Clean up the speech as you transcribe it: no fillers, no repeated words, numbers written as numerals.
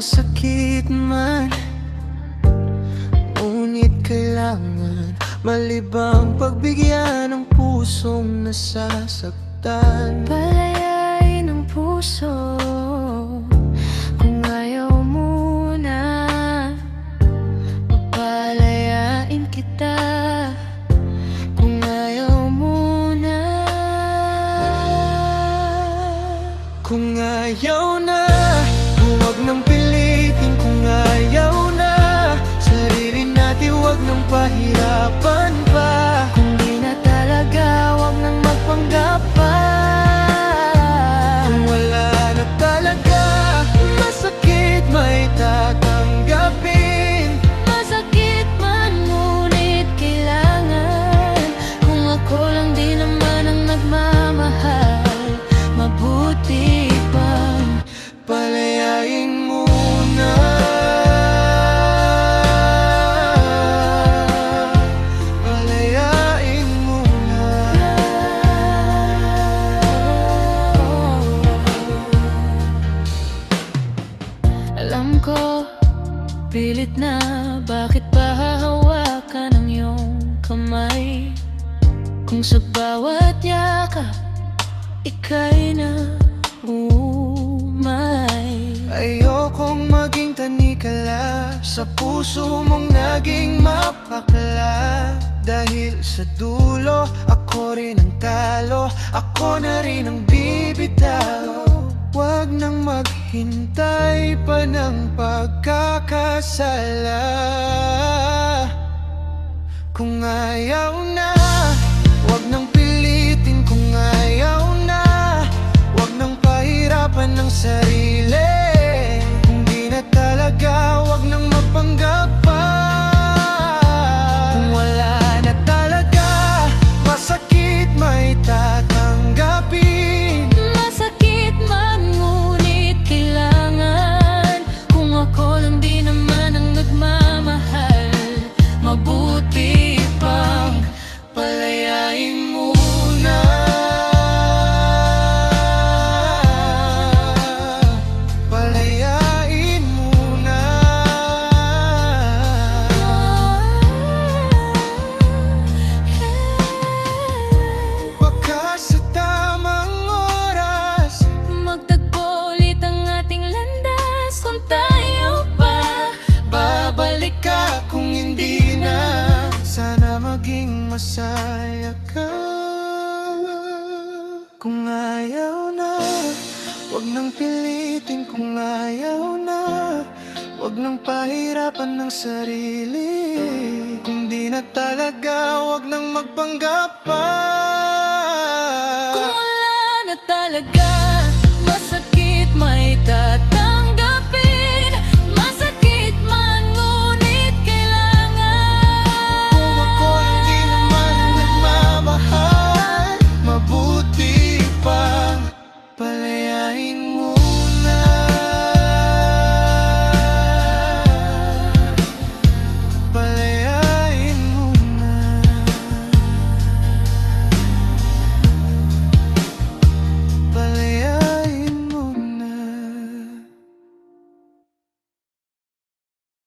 masakit man, ngunit kailangan malibang pagbigyan ng pusong nasasaktan. Palayain ang puso kung ayaw mo na. Papalayain kita kung ayaw mo na. Kung ayaw na, huwag nang pilitin. Kung ayaw na, sarili natin huwag nang pahirapan pa. Kung di na talaga, huwag nang magpanggap pa. Kung wala na talaga, masakit may tatanggapin. Masakit man, ngunit kailangan. Kung ako lang di naman ang nagmamahal, mabuti pang Palayain muna. Palayain muna. Alam ko, pilit na. Bakit pa hahawakan ang iyong kamay? Kung sa bawat yakap, ika'y na umay. Ayokong maging tanikala sa puso mong naging mapakla. Dahil sa dulo, ako rin ang talo. Ako na rin ang bibitaw. Huwag nang maghintay pa ng pagkakasala. Kung ayaw na, huwag nang pilitin. Kung ayaw na, huwag nang pahirapan ng sarili. Kung di na talaga, huwag nang magpanggap pa. Kung wala na talaga, masakit may tatanggapin. Masakit man, ngunit kailangan. Kung ako lang di naman ang nagmamahal, mabuti pang Palayain muna. Palayain muna. Baka sa tamang oras, magtagpo ulit ang ating landas. Kung tayo pa, babalik ka. Kung hindi na, sana maging masaya ka. Kung ayaw na, huwag nang pilitin. Kung ayaw na, huwag nang pahirapan ng sarili. Kung di na talaga, huwag nang magpanggap pa. kung wala na talaga,